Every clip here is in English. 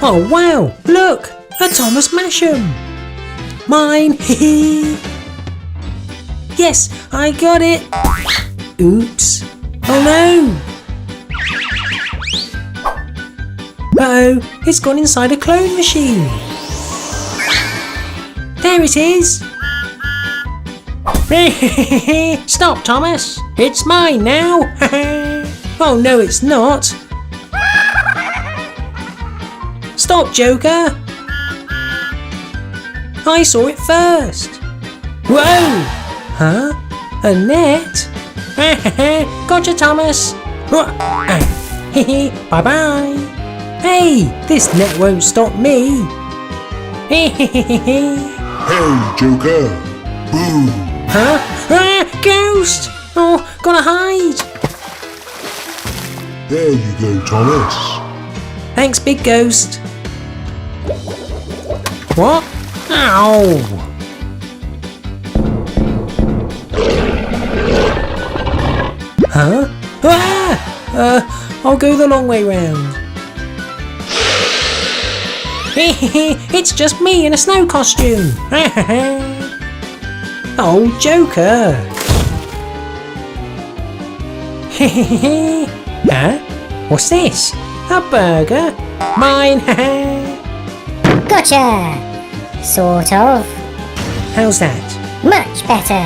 Oh wow, look! A Thomas Mashem! Mine! Hee. Yes, I got it! Oops! Oh no! Uh-oh, it's gone inside a clone machine! There it is! Stop, Thomas! It's mine now! Oh no, it's not! Stop, Joker! I saw it first! Whoa! Huh? A net? Gotcha, Thomas! Bye-bye! Hey! This net won't stop me! Hey, Joker! Boo! Huh? Ghost! Oh, gotta hide! There you go, Thomas. Thanks, big ghost. What? Ow! Huh? Ah! I'll go the long way round. It's just me in a snow costume. Oh, Joker. Huh? What's this? A burger? Mine. Gotcha! Sort of. How's that? Much better.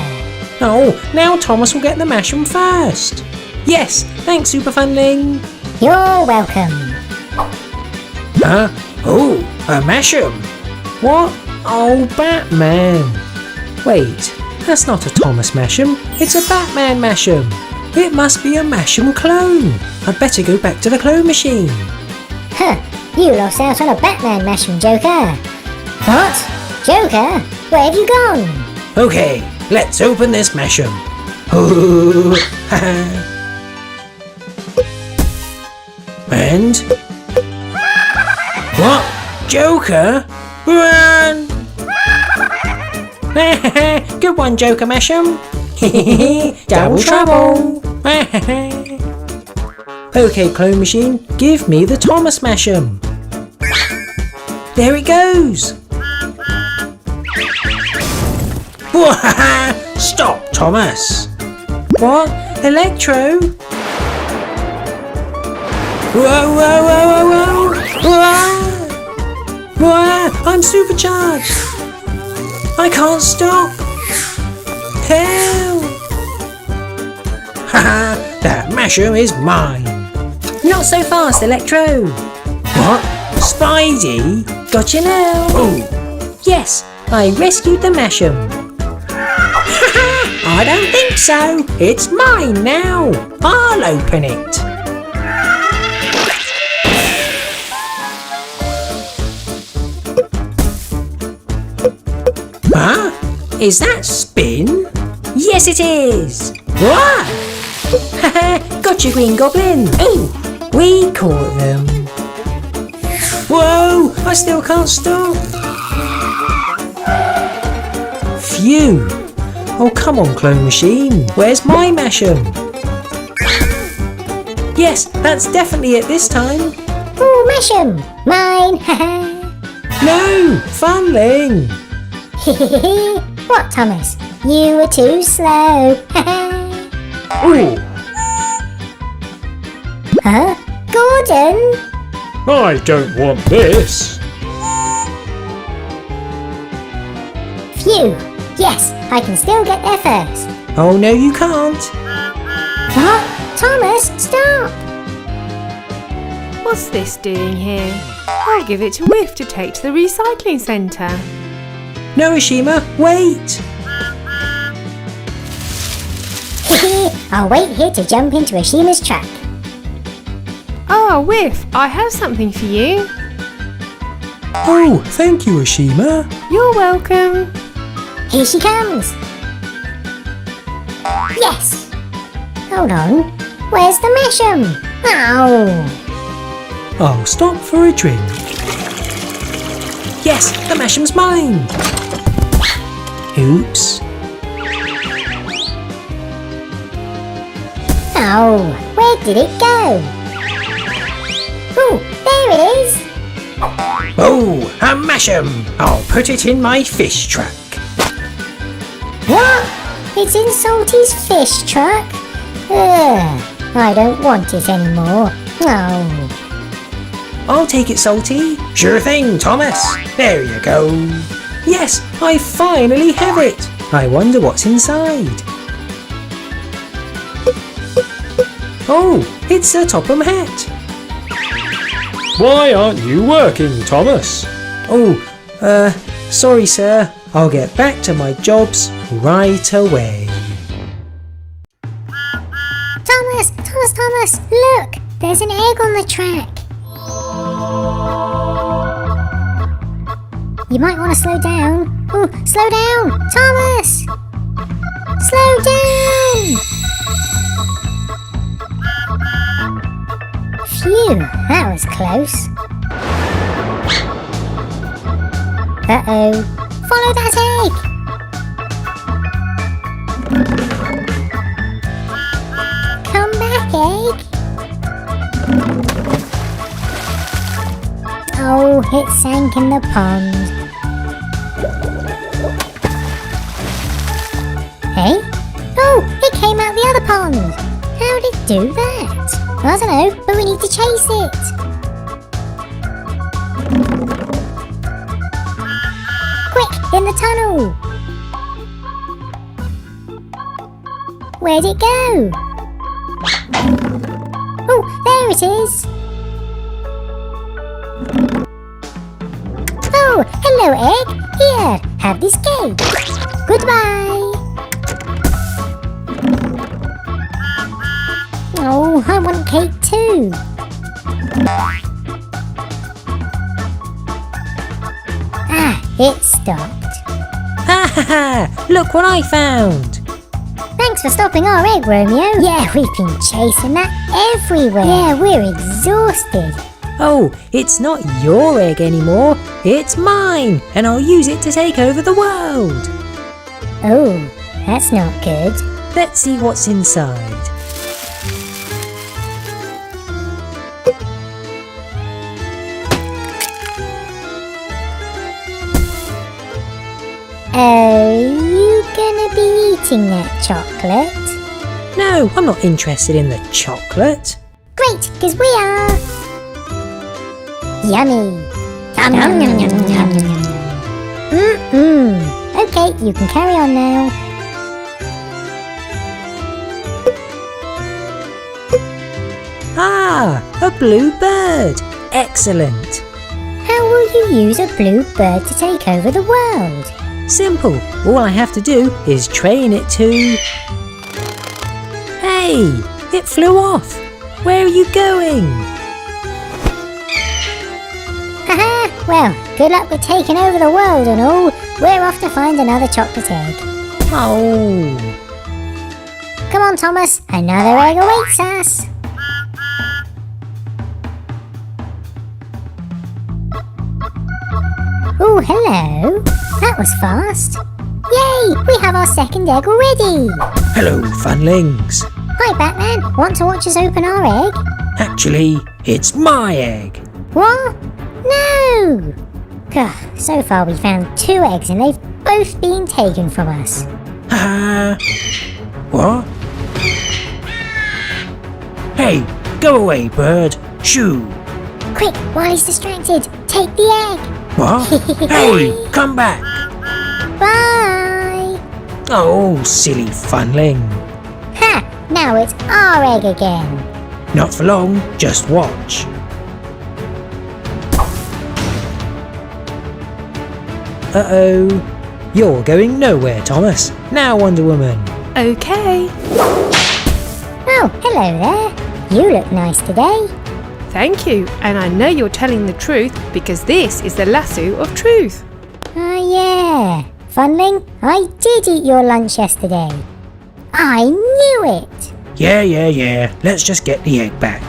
Oh, now Thomas will get the Mashem first. Yes, thanks, Super Funling. You're welcome. Huh? Oh, a Mashem. What? Oh, Batman. Wait, that's not a Thomas Mashem. It's a Batman Mashem. It must be a Mashem clone. I'd better go back to the clone machine. Huh, you lost out on a Batman Mashem, Joker. What? Joker? Where have you gone? Okay, let's open this Mashem. And? What? Joker? Run! Good one, Joker Mashem. Double trouble. Okay, clone machine, give me the Thomas Mashem. There it goes. Stop, Thomas. What? Electro? Whoa, whoa, whoa, whoa, whoa! Whoa! I'm supercharged. I can't stop. Help! Haha! That Mashem is mine. Not so fast, Electro. What? Spidey? Gotcha now. Oh. Yes, I rescued the Mashem. I don't think so. It's mine now. I'll open it. Huh? Is that spin? Yes, it is. What? Gotcha, Green Goblin. Ooh, we caught them. Whoa! I still can't stop. Phew! Oh, come on, clone machine. Where's my Mashem? Yes, that's definitely it this time. Oh, Mashem! Mine! No! Funling! What, Thomas? You were too slow. Ooh! Huh? Gordon? I don't want this. Phew! Yes, I can still get there first. Oh, no, you can't. What? Thomas, stop! What's this doing here? I'll give it to Whiff to take to the recycling centre. No, Ashima, wait! I'll wait here to jump into Ashima's truck. Ah, Whiff, I have something for you. Oh, thank you, Ashima. You're welcome. Here she comes. Yes! Hold on. Where's the Mashem? Oh! I'll stop for a drink. Yes, the Mashem's mine! Oops. Oh, where did it go? Oh, there it is! Oh, a Mashem! I'll put it in my fish truck. What? It's in Salty's fish truck? Ugh, I don't want it anymore. Oh. I'll take it, Salty. Sure thing, Thomas. There you go. Yes, I finally have it. I wonder what's inside. Oh, it's a Topham hat. Why aren't you working, Thomas? Oh, sorry, sir. I'll get back to my jobs right away. Thomas, look! There's an egg on the track. You might want to slow down. Oh, slow down! Thomas! Slow down! Phew, that was close. Uh-oh. Follow that egg! Come back, egg! Oh, it sank in the pond. Hey? Oh, it came out the other pond! How did it do that? I don't know, but we need to chase it! Quick, in the tunnel! Where'd it go? Oh, there it is! Oh, hello, egg! Here, have this cake! Goodbye! Oh, I want cake too! Ah, it stopped. Ha ha ha! Look what I found! Thanks for stopping our egg, Romeo. Yeah, we've been chasing that everywhere. Yeah, we're exhausted. Oh, it's not your egg anymore. It's mine, and I'll use it to take over the world. Oh, that's not good. Let's see what's inside. Are you gonna be eating that chocolate? No, I'm not interested in the chocolate. Great, because we are. Yummy. Yum, yum, yum, yum, yum, yum. Okay, you can carry on now. Ah, a blue bird. Excellent. How will you use a blue bird to take over the world? Simple. All I have to do is train it to... Hey, it flew off. Where are you going? Haha, well, good luck with taking over the world and all. We're off to find another chocolate egg. Oh. Come on, Thomas, another egg awaits us. Oh, hello. That was fast. Yay, we have our second egg already. Hello, Funlings. Hi, Batman. Want to watch us open our egg? Actually, it's my egg. What? No! Gah, so far we found 2 eggs and they've both been taken from us. Ha! What? Hey, go away, bird. Shoo! Quick, while he's distracted, take the egg. What? Hey, come back! Bye! Oh, silly Funling. Ha! Now it's our egg again. Not for long, just watch. Uh-oh. You're going nowhere, Thomas. Now, Wonder Woman. Okay. Oh, hello there. You look nice today. Thank you. And I know you're telling the truth because this is the lasso of truth. Oh, yeah. Funling, I did eat your lunch yesterday. I knew it! Yeah. Let's just get the egg back.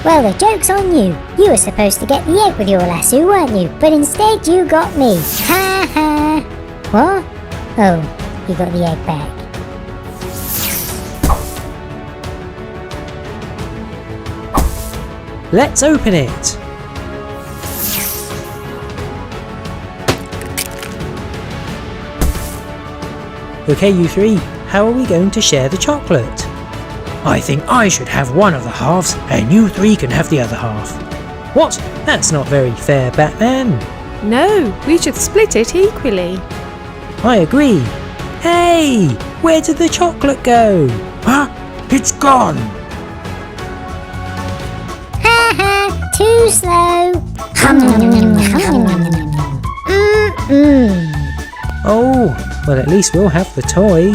Well, the joke's on you. You were supposed to get the egg with your lasso, weren't you? But instead you got me. Ha ha! What? Oh, you got the egg back. Let's open it. Okay, you three, how are we going to share the chocolate? I think I should have one of the halves and you three can have the other half. What? That's not very fair, Batman. No, we should split it equally. I agree. Hey, where did the chocolate go? Huh? It's gone. Ha ha! Too slow! Oh, well at least we'll have the toy.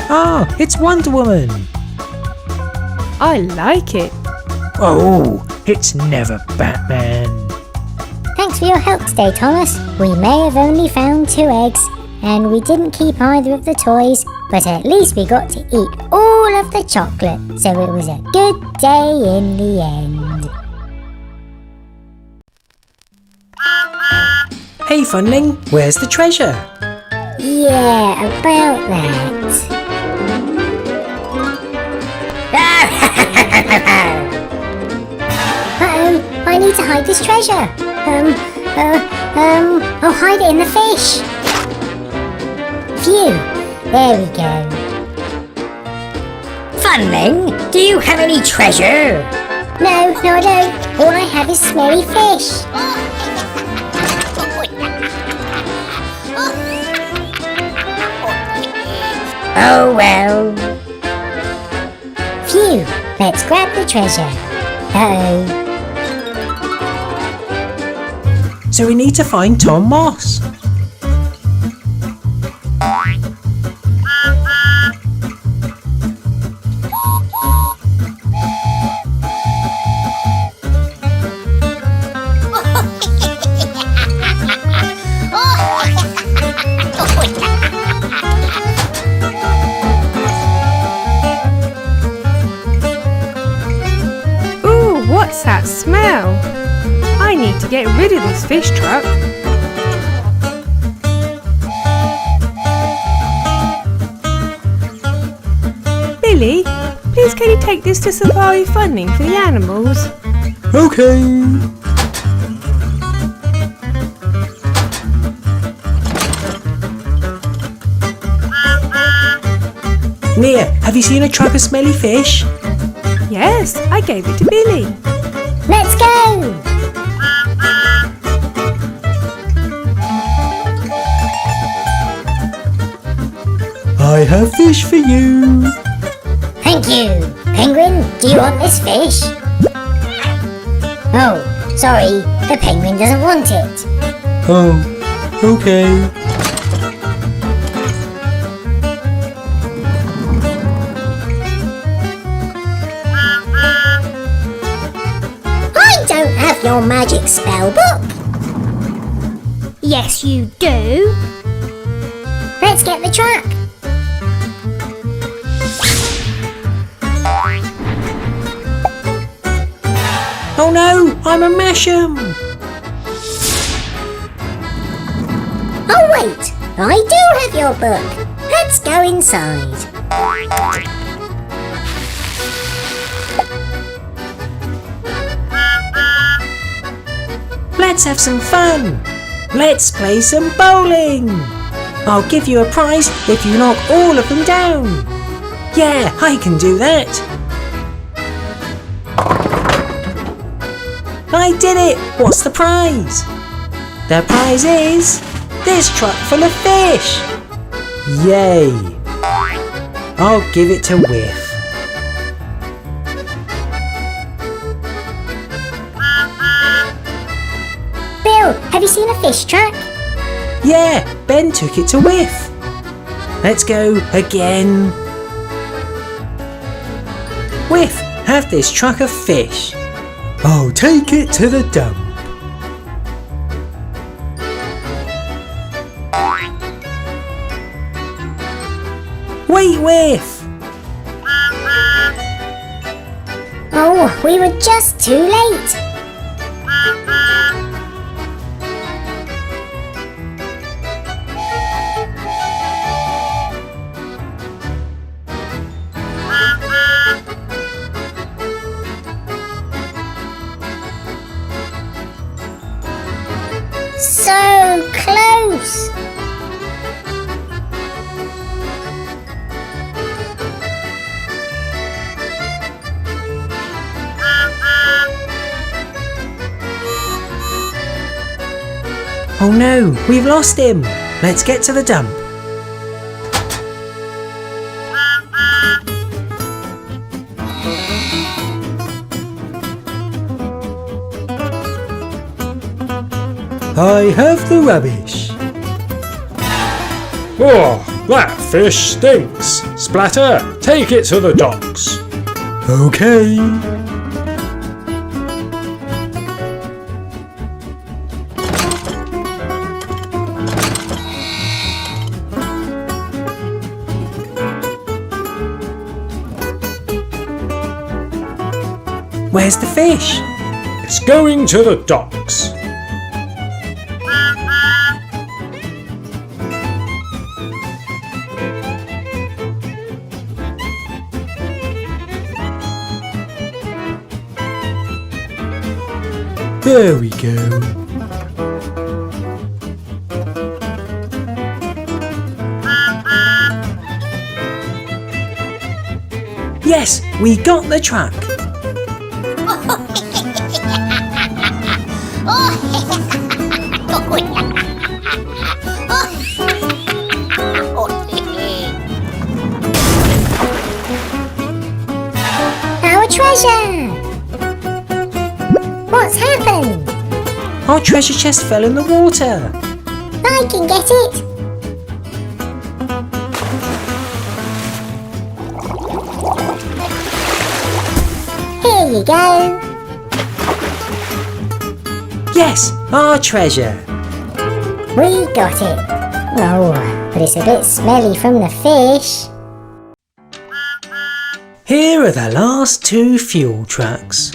Ah, it's Wonder Woman. I like it. Oh, it's never Batman. Thanks for your help today, Thomas. We may have only found 2 eggs, and we didn't keep either of the toys, but at least we got to eat all of the chocolate, so it was a good day in the end. Hey Funling, where's the treasure? Yeah, about that. Uh-oh, I need to hide this treasure. I'll hide it in the fish. Phew, there we go. Funling, do you have any treasure? No, I don't. All I have is Smelly Fish. Oh well. Phew, let's grab the treasure. Uh-oh. So we need to find Tom Moss. Ooh, what's that smell? I need to get rid of this fish truck. Billy, please can you take this to Safari Funding for the animals? Okay. Nia, have you seen a truck of smelly fish? Yes, I gave it to Billy. Let's go! I have fish for you. Thank you. Penguin, do you want this fish? Oh, sorry, the penguin doesn't want it. Oh, okay. I don't have your magic spell book. Yes, you do. Let's get the truck. Oh no, I'm a Mashem. Oh wait, I do have your book. Let's go inside. Let's have some fun. Let's play some bowling. I'll give you a prize if you knock all of them down. Yeah, I can do that. I did it! What's the prize? The prize is this truck full of fish! Yay! I'll give it to Whiff. Bill, have you seen a fish truck? Yeah, Ben took it to Whiff. Let's go again. Whiff, have this truck of fish. I'll take it to the dump. Wait, Whiff! Oh, we were just too late. So close. Oh no, we've lost him. Let's get to the dump. I have the rubbish. Oh, that fish stinks. Splatter, take it to the docks. Okay. Where's the fish? It's going to the docks. There we go. Yes, we got the truck. Our treasure! What's happened? Our treasure chest fell in the water. I can get it. Here you go. Yes, our treasure. We got it. Oh, but it's a bit smelly from the fish. Here are the last 2 fuel trucks.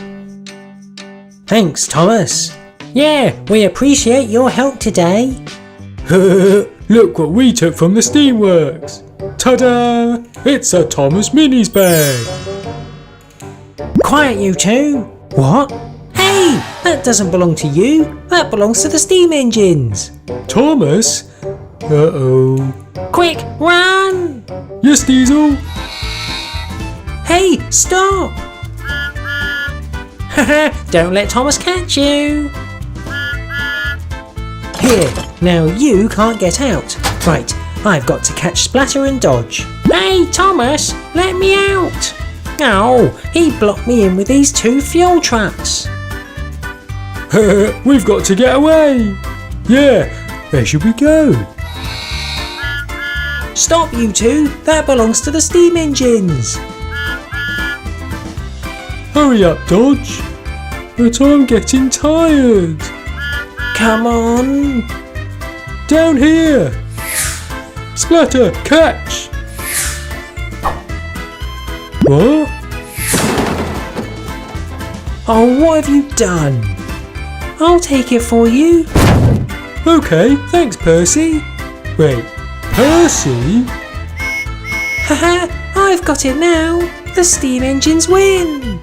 Thanks, Thomas. Yeah, we appreciate your help today. Look what we took from the steamworks. Ta-da! It's a Thomas Minis bag. Quiet, you two. What? Hey, that doesn't belong to you. That belongs to the steam engines. Thomas? Uh-oh. Quick, run! Yes, Diesel? Hey, stop! Don't let Thomas catch you. Here, now you can't get out. Right, I've got to catch Splatter and Dodge. Hey, Thomas, let me out. Oh, he blocked me in with these 2 fuel trucks. We've got to get away. Yeah, where should we go? Stop, you two. That belongs to the steam engines. Hurry up, Dodge. But I'm getting tired. Come on. Down here. Splatter, catch. What? Oh, what have you done? I'll take it for you. Okay, thanks, Percy. Wait, Percy? Haha, I've got it now. The steam engines win.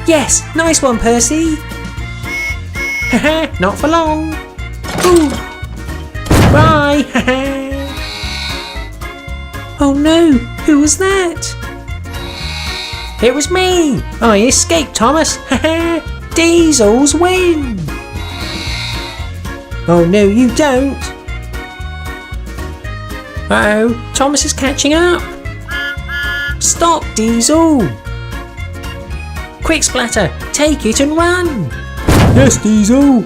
Yes, nice one, Percy. Haha, not for long. Ooh. Bye. Haha. Oh no, who was that? It was me. I escaped, Thomas. Haha, Diesels win. Oh no, you don't. Uh-oh, Thomas is catching up. Stop, Diesel. Quick, Splatter, take it and run. Yes, Diesel.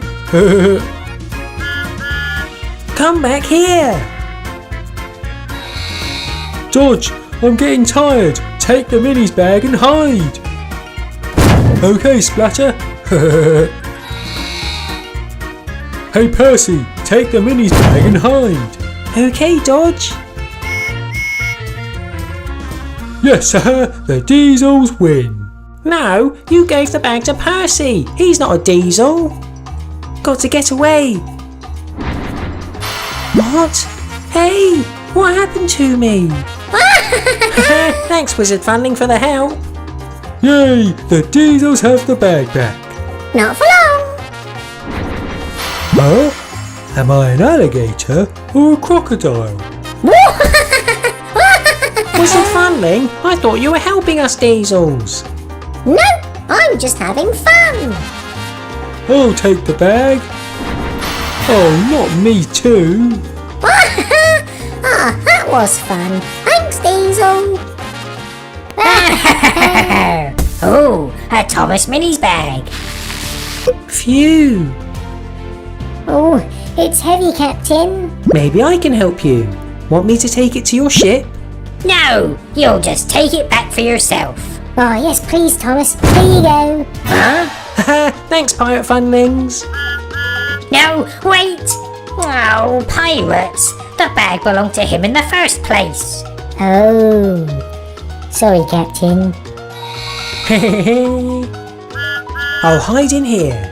Come back here. Dodge, I'm getting tired. Take the minis bag and hide. Okay, Splatter. Hey, Percy, take the minis bag and hide. Okay, Dodge. Yes, sir, the Diesels win. No, you gave the bag to Percy. He's not a diesel. Got to get away. What? Hey, what happened to me? Thanks, Wizard Funling, for the help. Yay, the Diesels have the bag back. Not for long. Huh? Am I an alligator or a crocodile? Wizard Funling, I thought you were helping us diesels. No, I'm just having fun. I'll take the bag. Oh, not me too. That was fun. Thanks, Diesel. Oh, a Thomas Mini's bag. Phew. Oh, it's heavy, Captain. Maybe I can help you. Want me to take it to your ship? No, you'll just take it back for yourself. Oh, yes, please, Thomas. Here you go. Huh? Thanks, Pirate Funlings. No, wait! Oh, pirates! The bag belonged to him in the first place. Oh. Sorry, Captain. I'll hide in here.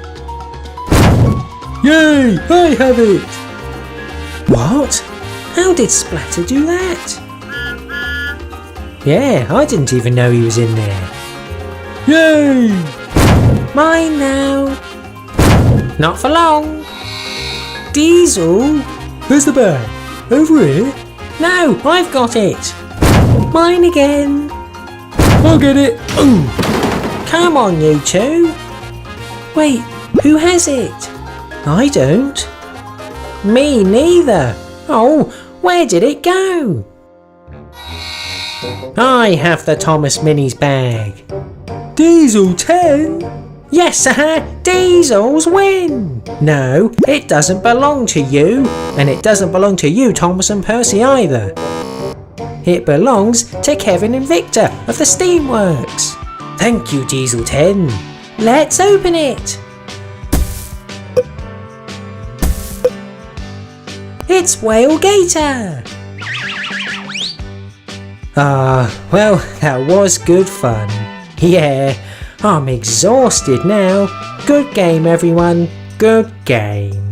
Yay, I have it. What? How did Splatter do that? Yeah, I didn't even know he was in there. Yay! Mine now. Not for long. Diesel? Where's the bag? Over here? No, I've got it. Mine again. I'll get it. Ooh. Come on, you two. Wait, who has it? I don't. Me neither. Oh, where did it go? I have the Thomas Mini's bag. Diesel 10? Yes, sir, Diesels win. No, it doesn't belong to you. And it doesn't belong to you, Thomas and Percy, either. It belongs to Kevin and Victor of the Steamworks. Thank you, Diesel 10. Let's open it. It's Whale Gator. Well, that was good fun. Yeah, I'm exhausted now. Good game, everyone. Good game.